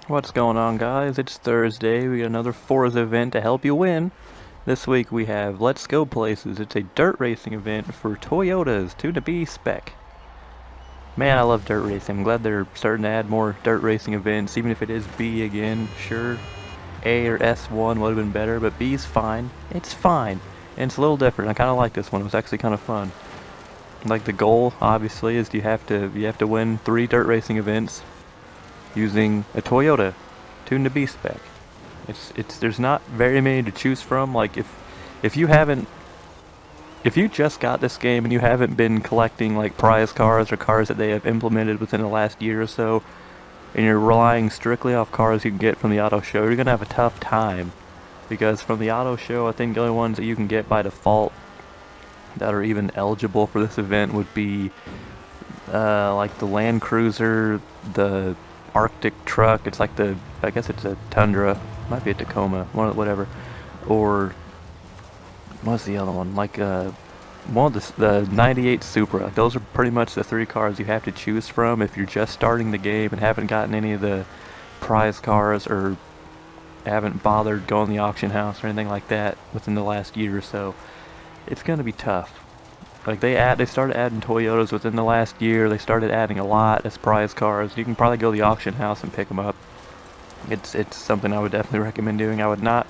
What's going on, guys? It's Thursday. We got another Forza event to help you win. This week we have Let's Go Places. It's a dirt racing event for Toyotas to the B spec. Man, I love dirt racing. I'm glad they're starting to add more dirt racing events, even if it is B again. Sure, A or S1 would have been better, but B's fine. It's fine. And it's a little different. I kind of like this one. It was actually kind of fun. Like the goal, obviously, is you have to win 3 dirt racing events using a Toyota tuned to B spec. It's there's not very many to choose from. Like if you haven't if you just got this game and you haven't been collecting like prize cars or cars that they have implemented within the last year or so, and you're relying strictly off cars you can get from the auto show, you're gonna have a tough time. Because from the auto show, I think the only ones that you can get by default that are even eligible for this event would be like the Land Cruiser, the Arctic truck. It's like I guess it's a Tundra, might be a Tacoma, whatever. Or what's the other one? Like one of the '98 Supra. Those are pretty much the 3 cars you have to choose from if you're just starting the game and haven't gotten any of the prize cars or haven't bothered going to the auction house or anything like that within the last year or so. It's gonna be tough. Like they started adding Toyotas within the last year. They started adding a lot as prize cars. You can probably go to the auction house and pick them up. It's something I would definitely recommend doing. I would not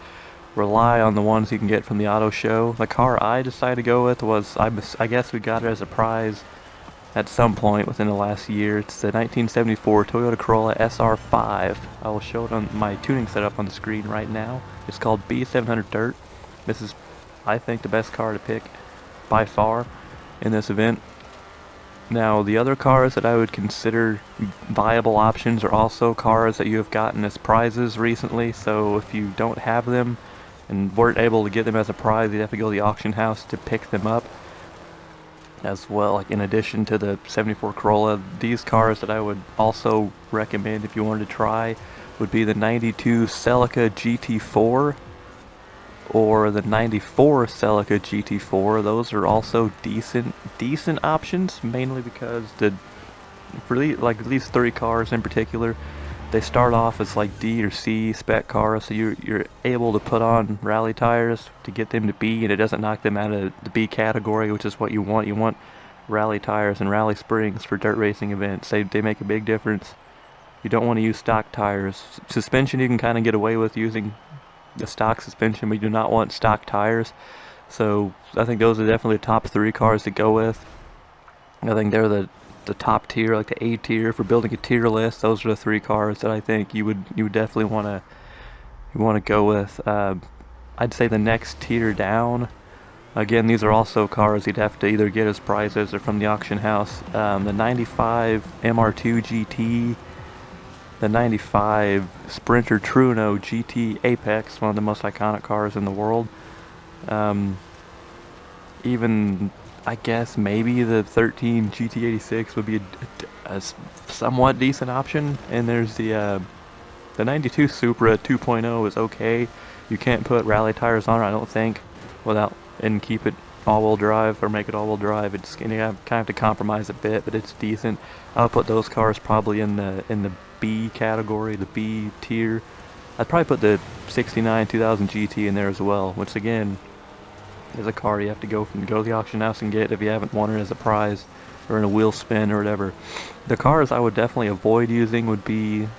rely on the ones you can get from the auto show. The car I decided to go with was I guess we got it as a prize at some point within the last year. It's the 1974 Toyota Corolla SR5. I will show it on my tuning setup on the screen right now. It's called B700 Dirt. This is, I think, the best car to pick by far in this event. Now, the other cars that I would consider viable options are also cars that you have gotten as prizes recently, so if you don't have them and weren't able to get them as a prize, you'd have to go to the auction house to pick them up as well. Like in addition to the 74 Corolla, these cars that I would also recommend if you wanted to try would be the 92 Celica GT4 or the 94 Celica GT4. Those are also decent options, mainly because like these 3 cars in particular, they start off as like D or C spec cars, so you're able to put on rally tires to get them to B, and it doesn't knock them out of the B category, which is what you want. You want rally tires and rally springs for dirt racing events. They make a big difference. You don't want to use stock tires. Suspension you can kind of get away with using the stock suspension, but you do not want stock tires. So I think those are definitely the top 3 cars to go with. I think they're the top tier, like the A tier for building a tier list. Those are the 3 cars that I think you would definitely want to go with. I'd say the next tier down. Again, these are also cars you'd have to either get as prizes or from the auction house. The 95 MR2 GT, the 95 Sprinter Truno GT Apex, one of the most iconic cars in the world. Even, I guess, maybe the 13 GT86 would be a somewhat decent option. And there's the 92 Supra 2.0 is okay. You can't put rally tires on it, I don't think, and keep it all-wheel drive or make it all-wheel drive. It's you kind of have to compromise a bit, but it's decent. I'll put those cars probably in the B category, the B tier. I'd probably put the 69 2000 GT in there as well, which again is a car you have to go to the auction house and get if you haven't won it as a prize or in a wheel spin or whatever. The cars I would definitely avoid using would be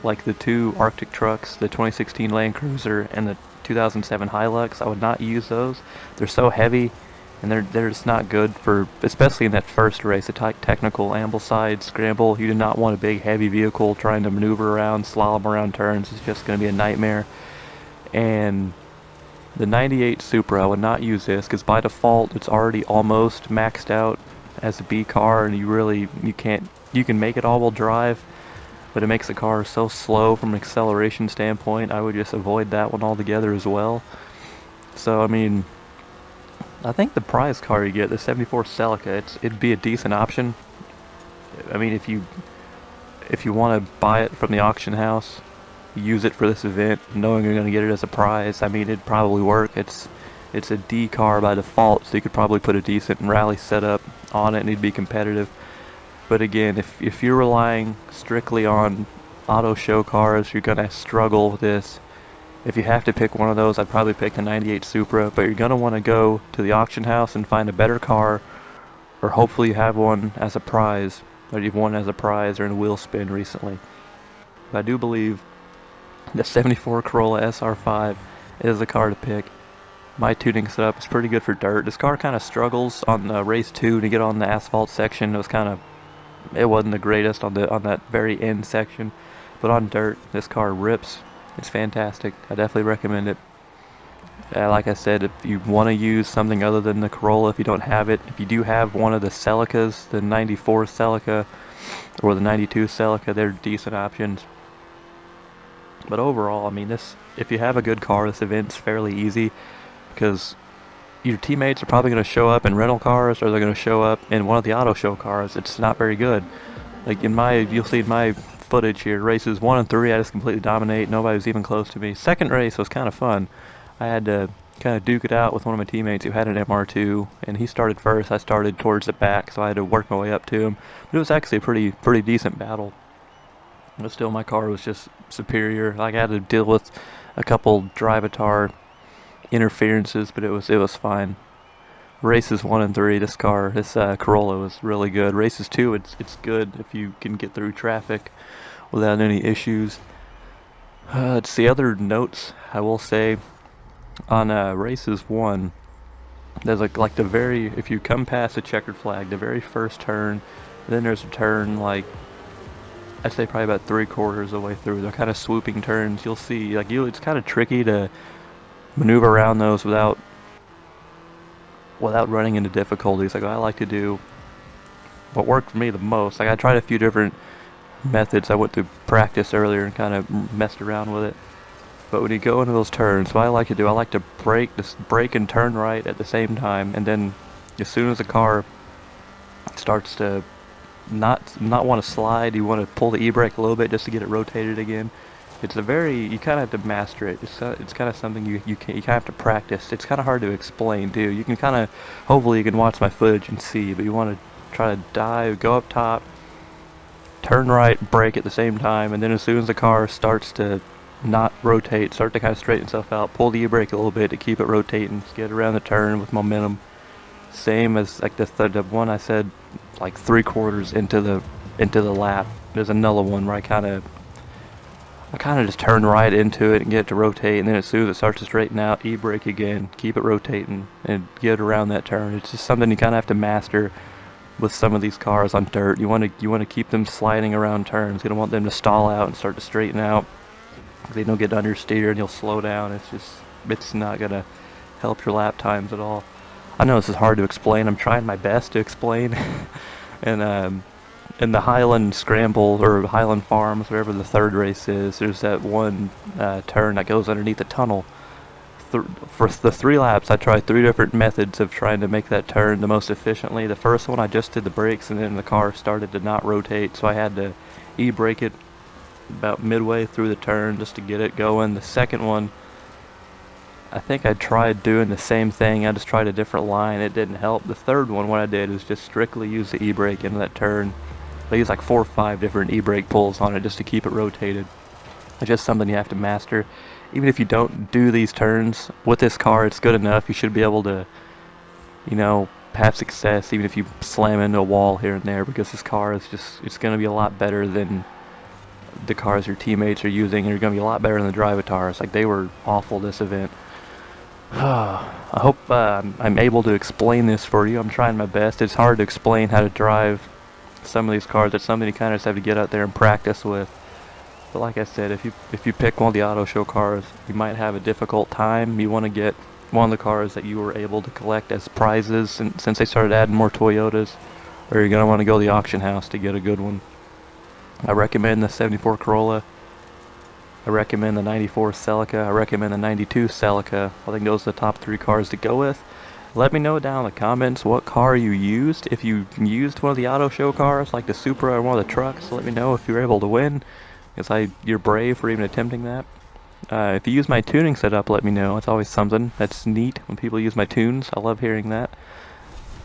like the 2 Arctic trucks, the 2016 Land Cruiser and the 2007 Hilux. I would not use those. They're so heavy, and they're just not good for, especially in that first race, the technical Ambleside scramble. You do not want a big heavy vehicle trying to maneuver around, slalom around turns. It's just going to be a nightmare. And the 98 Supra, I would not use this because by default it's already almost maxed out as a B car, and you can make it all-wheel drive, but it makes the car so slow from an acceleration standpoint. I would just avoid that one altogether as well. So I mean, I think the prize car you get, the 74 Celica, it'd be a decent option. I mean, if you want to buy it from the auction house, use it for this event, knowing you're going to get it as a prize, I mean, it'd probably work. It's a D car by default, so you could probably put a decent rally setup on it and it'd be competitive. But again, if you're relying strictly on auto show cars, you're gonna struggle with this. If you have to pick one of those, I'd probably pick the 98 Supra, but you're gonna want to go to the auction house and find a better car, or hopefully you have one as a prize, or you've won as a prize or in a wheel spin recently. But I do believe the 74 Corolla SR5 is the car to pick. My tuning setup is pretty good for dirt. This car kind of struggles on race 2 to get on the asphalt section. It wasn't the greatest on that very end section, but on dirt, this car rips. It's fantastic. I definitely recommend it. Like I said, if you want to use something other than the Corolla, if you don't have it, if you do have one of the Celicas, the 94 Celica or the 92 Celica, they're decent options. But overall, I mean, if you have a good car, this event's fairly easy, because your teammates are probably going to show up in rental cars, or they're going to show up in one of the auto show cars. It's not very good. Like you'll see in my footage here, races 1 and 3, I just completely dominate. Nobody was even close to me. Second race was kind of fun. I had to kind of duke it out with one of my teammates who had an MR2, and he started first. I started towards the back, so I had to work my way up to him. But it was actually a pretty decent battle. But still, my car was just superior. Like, I had to deal with a couple drive-atar interferences, but it was fine. Races 1 and 3, this Corolla was really good. Races 2, it's good if you can get through traffic without any issues. It's the other notes I will say on races 1. There's if you come past the checkered flag, the very first turn, then there's a turn I'd say probably about 3/4 of the way through. They're kind of swooping turns. You'll see, it's kind of tricky to maneuver around those without running into difficulties. Like, I like to do what worked for me the most. Like, I tried a few different methods. I went through practice earlier and kind of messed around with it. But when you go into those turns, what I like to brake and turn right at the same time, and then as soon as the car starts to not want to slide, you want to pull the e-brake a little bit just to get it rotated again. You kind of have to master it. It's kind of something you kind of have to practice. It's kind of hard to explain too. You can hopefully you can watch my footage and see, but you want to try to dive, go up top, turn right, brake at the same time, and then as soon as the car starts to not rotate, start to kind of straighten itself out, pull the e-brake a little bit to keep it rotating, get around the turn with momentum. Same as like the one I said, like 3/4 into the lap. There's another one where I kind of just turn right into it and get it to rotate, and then as soon as it starts to straighten out, e-brake again, keep it rotating, and get around that turn. It's just something you kind of have to master with some of these cars on dirt. You want to keep them sliding around turns. You don't want them to stall out and start to straighten out. They don't get understeer and you'll slow down. It's not gonna help your lap times at all. I know this is hard to explain. I'm trying my best to explain. And in the Highland Scramble, or Highland Farms, wherever the third race is, there's that one turn that goes underneath the tunnel. For the 3 laps, I tried 3 different methods of trying to make that turn the most efficiently. The first one, I just did the brakes, and then the car started to not rotate, so I had to e-brake it about midway through the turn just to get it going. The second one, I think I tried doing the same thing. I just tried a different line. It didn't help. The third one, what I did is just strictly use the e-brake into that turn. I used like 4 or 5 different e-brake pulls on it just to keep it rotated. It's just something you have to master. Even if you don't do these turns with this car, it's good enough. You should be able to, have success even if you slam into a wall here and there, because this car is it's going to be a lot better than the cars your teammates are using, and you're going to be a lot better than the drive-atars. Like, they were awful this event. I hope I'm able to explain this for you. I'm trying my best. It's hard to explain how to drive some of these cars. It's something you kind of just have to get out there and practice with. But like I said, if you pick one of the auto show cars, you might have a difficult time. You want to get one of the cars that you were able to collect as prizes, and since they started adding more Toyotas, or you're going to want to go to the auction house to get a good one. I recommend the 74 Corolla. I recommend the 94 Celica. I recommend the 92 Celica. I think those are the top 3 cars to go with. Let me know down in the comments what car you used. If you used one of the auto show cars, like the Supra or one of the trucks, let me know if you were able to win, because you're brave for even attempting that. If you use my tuning setup, let me know. It's always something. That's neat when people use my tunes. I love hearing that.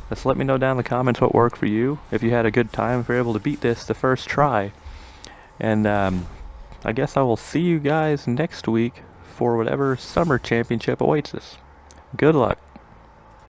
Just let me know down in the comments what worked for you. If you had a good time, if you're able to beat this the first try. And I guess I will see you guys next week for whatever summer championship awaits us. Good luck.